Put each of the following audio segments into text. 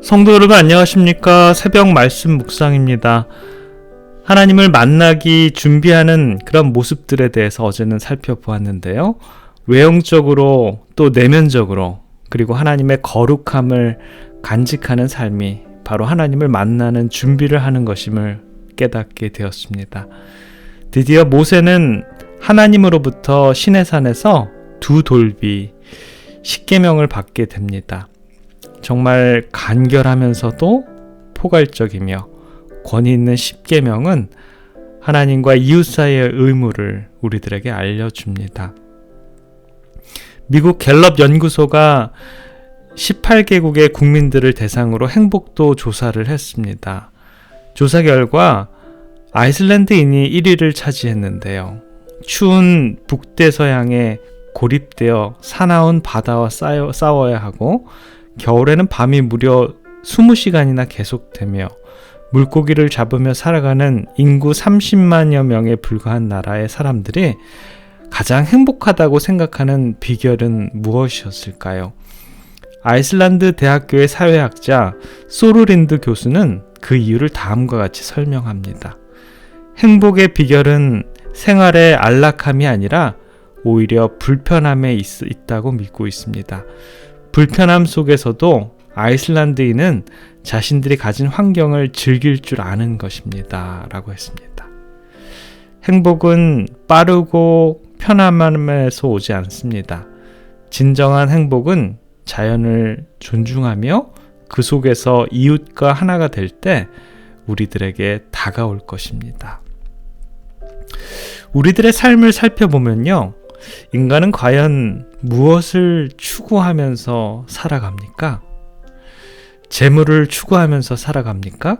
성도 여러분 안녕하십니까? 새벽 말씀 묵상입니다. 하나님을 만나기 준비하는 그런 모습들에 대해서 어제는 살펴보았는데요. 외형적으로 또 내면적으로 그리고 하나님의 거룩함을 간직하는 삶이 바로 하나님을 만나는 준비를 하는 것임을 깨닫게 되었습니다. 드디어 모세는 하나님으로부터 시내산에서 두 돌비, 십계명을 받게 됩니다. 정말 간결하면서도 포괄적이며 권위 있는 십계명은 하나님과 이웃 사이의 의무를 우리들에게 알려줍니다. 미국 갤럽 연구소가 18개국의 국민들을 대상으로 행복도 조사를 했습니다. 조사 결과 아이슬란드인이 1위를 차지했는데요. 추운 북대서양에 고립되어 사나운 바다와 싸워야 하고 겨울에는 밤이 무려 20시간이나 계속되며 물고기를 잡으며 살아가는 인구 30만여 명에 불과한 나라의 사람들이 가장 행복하다고 생각하는 비결은 무엇이었을까요? 아이슬란드 대학교의 사회학자 소르린드 교수는 그 이유를 다음과 같이 설명합니다. 행복의 비결은 생활의 안락함이 아니라 오히려 불편함에 있다고 믿고 있습니다. 불편함 속에서도 아이슬란드인은 자신들이 가진 환경을 즐길 줄 아는 것입니다. 라고 했습니다. 행복은 빠르고 편함에서 오지 않습니다. 진정한 행복은 자연을 존중하며 그 속에서 이웃과 하나가 될 때 우리들에게 다가올 것입니다. 우리들의 삶을 살펴보면요. 인간은 과연 무엇을 추구하면서 살아갑니까? 재물을 추구하면서 살아갑니까?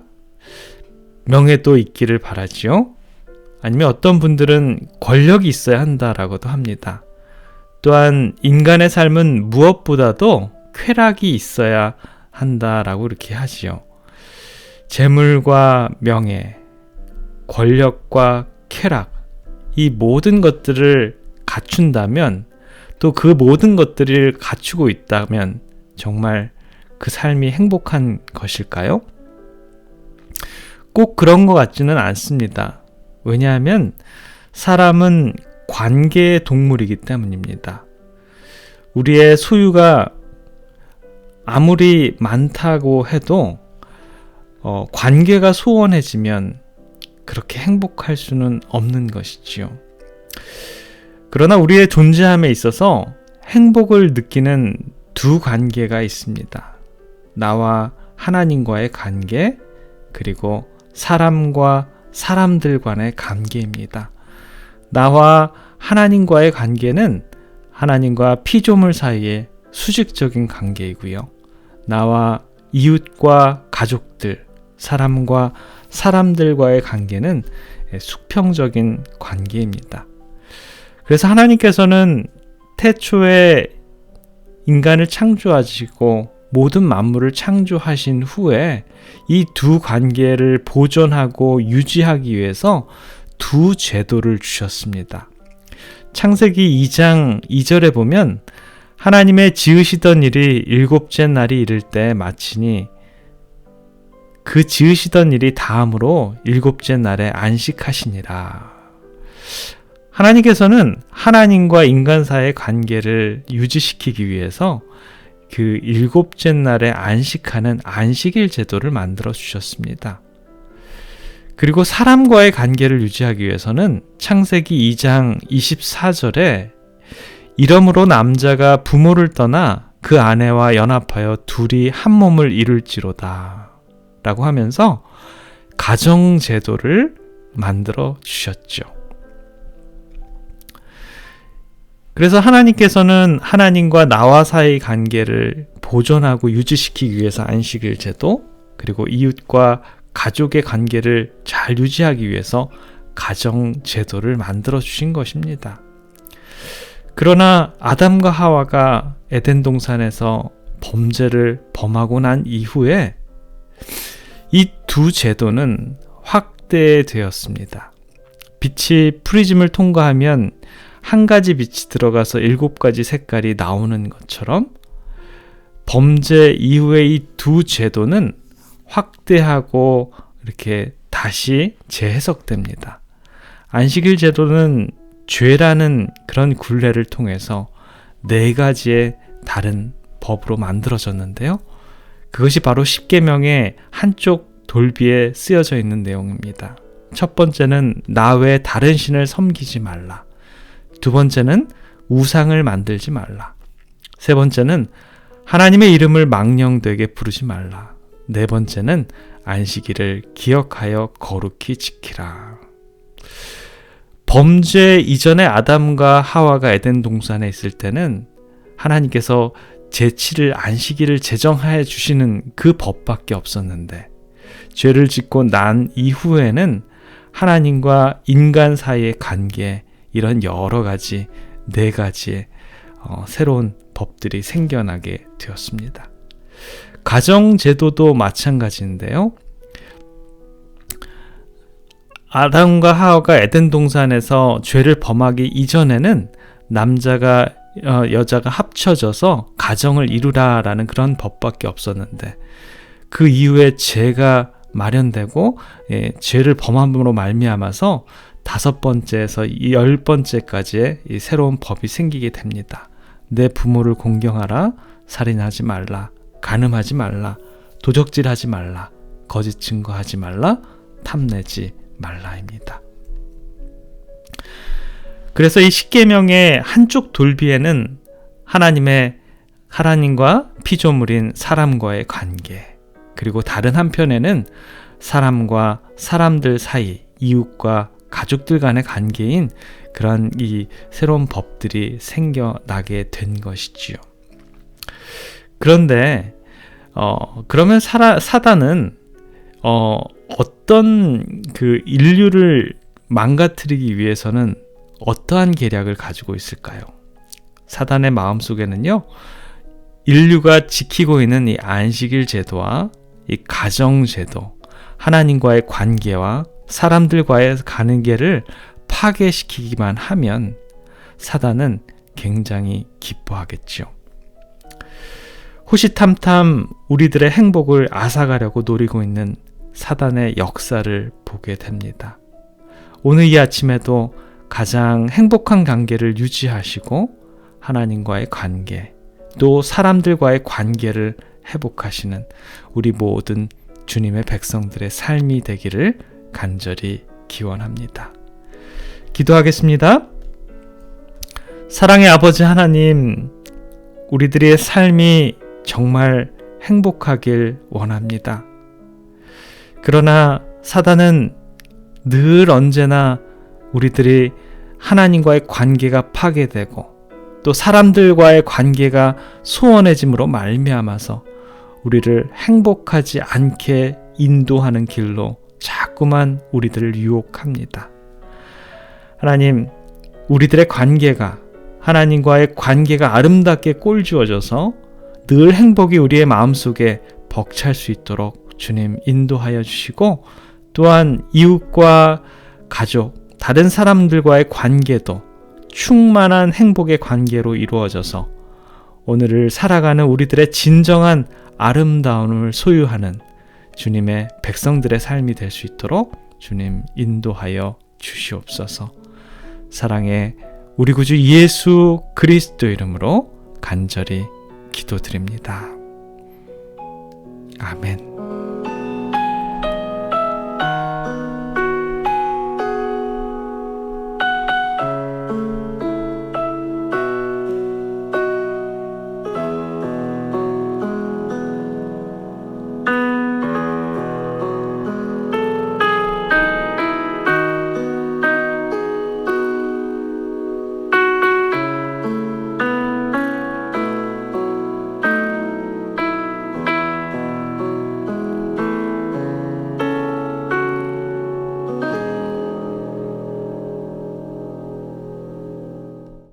명예도 있기를 바라지요? 아니면 어떤 분들은 권력이 있어야 한다라고도 합니다. 또한 인간의 삶은 무엇보다도 쾌락이 있어야 한다라고 이렇게 하지요. 재물과 명예, 권력과 쾌락, 이 모든 것들을 갖춘다면 또 그 모든 것들을 갖추고 있다면 정말 그 삶이 행복한 것일까요? 꼭 그런 것 같지는 않습니다. 왜냐하면 사람은 관계의 동물이기 때문입니다. 우리의 소유가 아무리 많다고 해도 관계가 소원해지면 그렇게 행복할 수는 없는 것이지요. 그러나 우리의 존재함에 있어서 행복을 느끼는 두 관계가 있습니다. 나와 하나님과의 관계, 그리고 사람과 사람들 간의 관계입니다. 나와 하나님과의 관계는 하나님과 피조물 사이의 수직적인 관계이고요. 나와 이웃과 가족들, 사람과 사람들과의 관계는 수평적인 관계입니다. 그래서 하나님께서는 태초에 인간을 창조하시고 모든 만물을 창조하신 후에 이 두 관계를 보존하고 유지하기 위해서 두 제도를 주셨습니다. 창세기 2장 2절에 보면 하나님의 지으시던 일이 일곱째 날이 이를 때 마치니 그 지으시던 일이 다음으로 일곱째 날에 안식하시니라. 하나님께서는 하나님과 인간 사이의 관계를 유지시키기 위해서 그 일곱째 날에 안식하는 안식일 제도를 만들어 주셨습니다. 그리고 사람과의 관계를 유지하기 위해서는 창세기 2장 24절에 이러므로 남자가 부모를 떠나 그 아내와 연합하여 둘이 한 몸을 이룰지로다 라고 하면서 가정 제도를 만들어 주셨죠. 그래서 하나님께서는 하나님과 나와 사이의 관계를 보존하고 유지시키기 위해서 안식일 제도, 그리고 이웃과 가족의 관계를 잘 유지하기 위해서 가정 제도를 만들어 주신 것입니다. 그러나 아담과 하와가 에덴 동산에서 범죄를 범하고 난 이후에 이 두 제도는 확대되었습니다. 빛이 프리즘을 통과하면 한 가지 빛이 들어가서 7가지 색깔이 나오는 것처럼 범죄 이후의 이 두 제도는 확대하고 이렇게 다시 재해석됩니다. 안식일 제도는 죄라는 그런 굴레를 통해서 4가지의 다른 법으로 만들어졌는데요. 그것이 바로 십계명의 한쪽 돌비에 쓰여져 있는 내용입니다. 첫 번째는 나 외에 다른 신을 섬기지 말라. 두 번째는 우상을 만들지 말라. 세 번째는 하나님의 이름을 망령되게 부르지 말라. 네 번째는 안식일을 기억하여 거룩히 지키라. 범죄 이전에 아담과 하와가 에덴 동산에 있을 때는 하나님께서 제7일 안식일을 제정하여 주시는 그 법밖에 없었는데, 죄를 짓고 난 이후에는 하나님과 인간 사이의 관계, 이런 여러 가지 4가지의 새로운 법들이 생겨나게 되었습니다. 가정제도도 마찬가지인데요. 아담과 하와가 에덴 동산에서 죄를 범하기 이전에는 남자가 여자가 합쳐져서 가정을 이루라라는 그런 법밖에 없었는데, 그 이후에 죄가 마련되고 죄를 범함으로 말미암아서 5번째에서 10번째까지의 이 새로운 법이 생기게 됩니다. 내 부모를 공경하라, 살인하지 말라, 간음하지 말라, 도적질하지 말라, 거짓 증거하지 말라, 탐내지 말라입니다. 그래서 이 십계명의 한쪽 돌비에는 하나님과 피조물인 사람과의 관계, 그리고 다른 한편에는 사람과 사람들 사이, 이웃과 가족들 간의 관계인 그런 이 새로운 법들이 생겨나게 된 것이지요. 그런데 그러면 사단은 어떤 그 인류를 망가뜨리기 위해서는 어떠한 계략을 가지고 있을까요? 사단의 마음속에는요, 인류가 지키고 있는 이 안식일 제도와 이 가정 제도, 하나님과의 관계와 사람들과의 관계를 파괴시키기만 하면 사단은 굉장히 기뻐하겠죠. 호시탐탐 우리들의 행복을 앗아가려고 노리고 있는 사단의 역사를 보게 됩니다. 오늘 이 아침에도 가장 행복한 관계를 유지하시고 하나님과의 관계, 또 사람들과의 관계를 회복하시는 우리 모든 주님의 백성들의 삶이 되기를 간절히 기원합니다. 기도하겠습니다. 사랑의 아버지 하나님, 우리들의 삶이 정말 행복하길 원합니다. 그러나 사단은 늘 언제나 우리들이 하나님과의 관계가 파괴되고 또 사람들과의 관계가 소원해짐으로 말미암아서 우리를 행복하지 않게 인도하는 길로 자꾸만 우리들을 유혹합니다. 하나님, 우리들의 관계가, 하나님과의 관계가 아름답게 꼴주어져서 늘 행복이 우리의 마음속에 벅찰 수 있도록 주님 인도하여 주시고, 또한 이웃과 가족, 다른 사람들과의 관계도 충만한 행복의 관계로 이루어져서 오늘을 살아가는 우리들의 진정한 아름다움을 소유하는 주님의 백성들의 삶이 될 수 있도록 주님 인도하여 주시옵소서. 사랑의 우리 구주 예수 그리스도 이름으로 간절히 기도드립니다. 아멘.